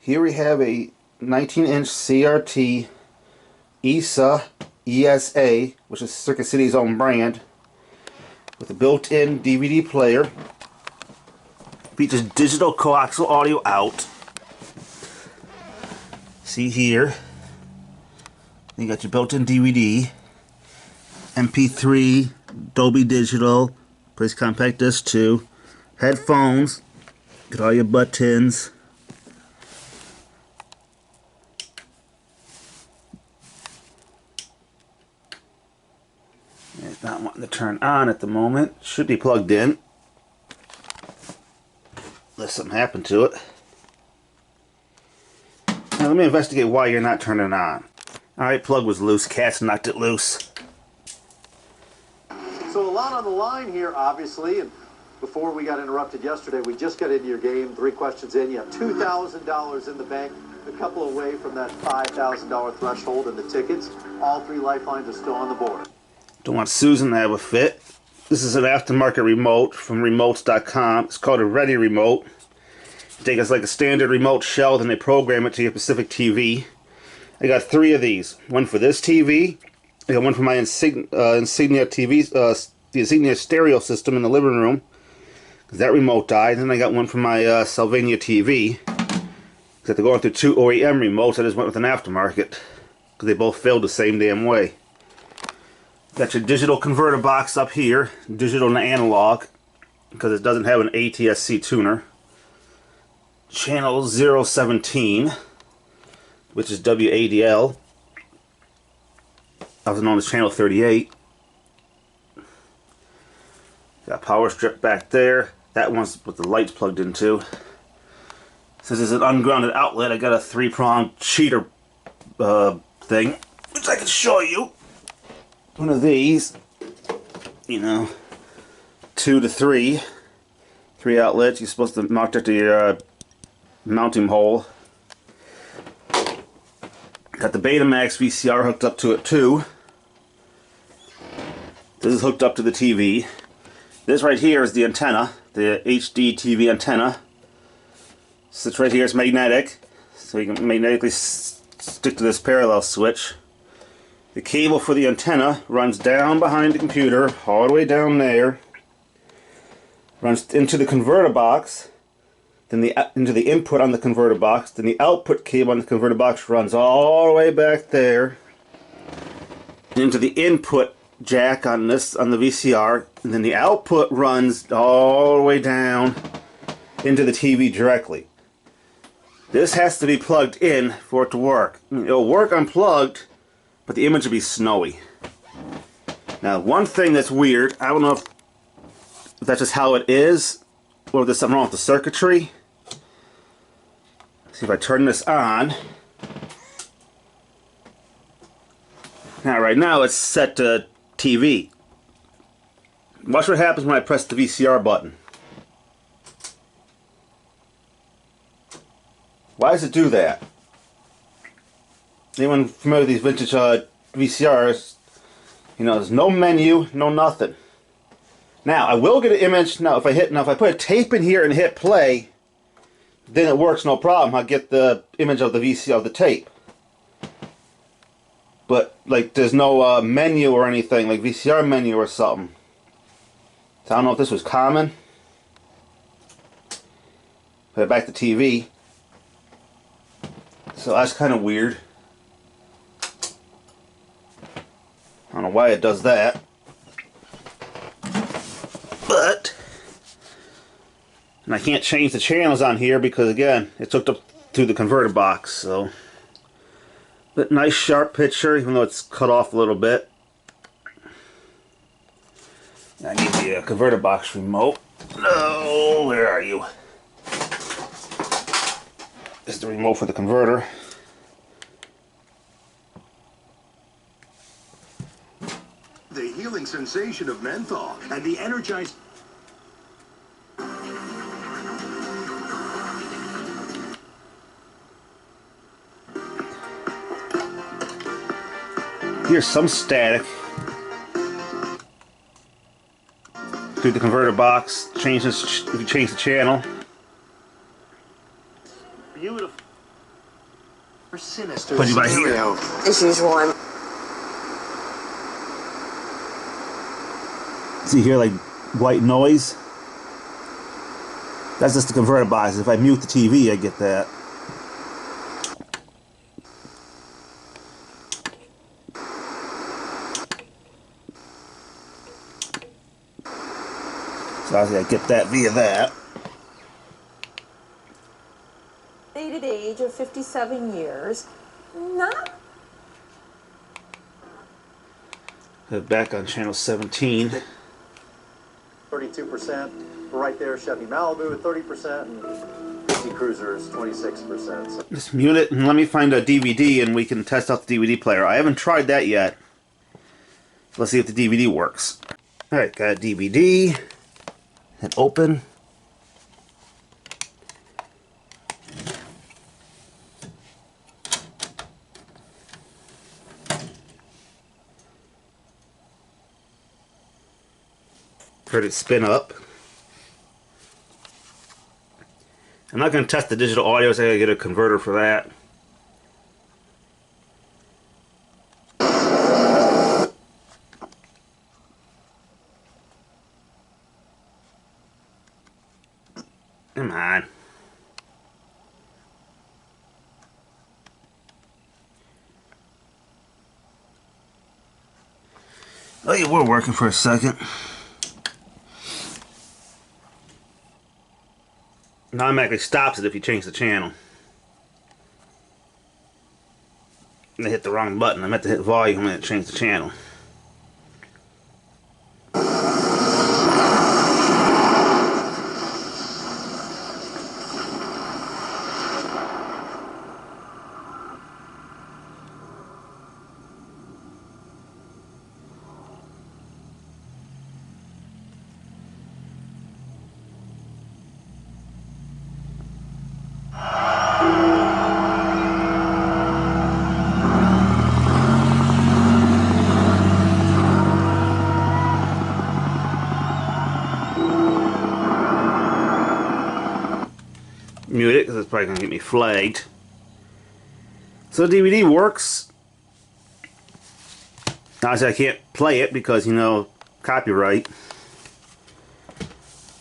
Here we have a 19-inch CRT ESA, which is Circuit City's own brand, with a built-in DVD player. Features digital coaxial audio out. See here, you got your built-in DVD, MP3, Dolby digital, plays compact disc too, headphones, got all your buttons. It's not wanting to turn on at the moment. Should be plugged in, unless something happened to it. Now let me investigate why you're not turning on. Alright, plug was loose. Cats knocked it loose. So a lot on the line here, obviously, and before we got interrupted yesterday, we just got into your game. 3 questions in. You have $2,000 in the bank, a couple away from that $5,000 threshold in the tickets. All 3 lifelines are still on the board. Don't want Susan to have a fit. This is an aftermarket remote from remotes.com. It's called a Ready Remote. You take it as like a standard remote shell, then they program it to your Pacific TV. I got 3 of these. One for this TV. I got one for my Insignia TV, the Insignia stereo system in the living room, because that remote died. And then I got one for my Sylvania TV. Because they're going through 2 OEM remotes, I just went with an aftermarket, because they both failed the same damn way. Got your digital converter box up here, digital and analog, because it doesn't have an ATSC tuner. Channel 017, which is WADL, also known as channel 38. Got power strip back there. That one's what the light's plugged into. Since it's an ungrounded outlet, I got a 3-pronged cheater thing, which I can show you. One of these, you know, 2 to 3 outlets. You're supposed to mount it to your mounting hole. Got the Betamax VCR hooked up to it too. This is hooked up to the TV. This right here is the antenna, the HD TV antenna. Sits right here. It's magnetic, so you can magnetically stick to this parallel switch. The cable for the antenna runs down behind the computer, all the way down there, runs into the converter box, then into the input on the converter box, then the output cable on the converter box runs all the way back there, into the input jack on the VCR, and then the output runs all the way down into the TV directly. This has to be plugged in for it to work. It'll work unplugged, but the image will be snowy. Now, one thing that's weird, I don't know if that's just how it is, or if there's something wrong with the circuitry. See if I turn this on. Now, right now it's set to TV. Watch what happens when I press the VCR button. Why does it do that? Anyone familiar with these vintage VCRs, you know, there's no menu, no nothing. Now, I will get an image. Now, if I put a tape in here and hit play, then it works no problem. I'll get the image of the VCR of the tape. But, like, there's no menu or anything, like VCR menu or something. So I don't know if this was common. Put it back to TV. So that's kind of weird. I don't know why it does that, but, and I can't change the channels on here because, again, it's hooked up through the converter box. So, but nice sharp picture, even though it's cut off a little bit. I need the converter box remote. No, where are you? This is the remote for the converter. The healing sensation of menthol and the energized. Here's some static through the converter box. Change this if you change the channel. Beautiful. Sinister Put you by here. stereo. As usual, See here, like white noise? That's just the converter box. If I mute the TV, I get that. So obviously I get that via that. stated age of 57 years. Not Back on channel 17. 32%. Right there, Chevy Malibu at 30%, and Disney Cruisers 26%. So Just mute it and let me find a DVD and we can test out the DVD player. I haven't tried that yet. Let's see if the DVD works. Alright, got a DVD. Hit open. Heard it spin up. I'm not going to test the digital audio, so I gotta get a converter for that. Come on. Oh yeah, we're working for a second. It automatically stops it if you change the channel. I hit the wrong button. I meant to hit volume and it changed the channel. Mute it because it's probably going to get me flagged. So the DVD works. Obviously I can't play it because, you know, copyright.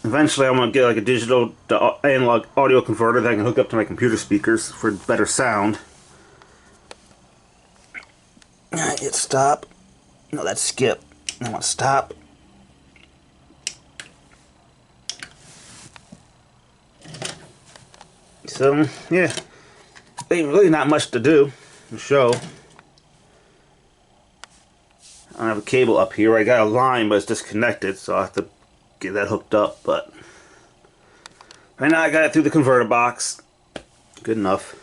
Eventually I'm going to get like a digital to analog audio converter that I can hook up to my computer speakers for better sound. Alright, hit stop. No, that's skip. I want to stop. So, yeah, ain't really not much to do to show. I don't have a cable up here. I got a line, but it's disconnected, so I have to get that hooked up. But right now I got it through the converter box. Good enough.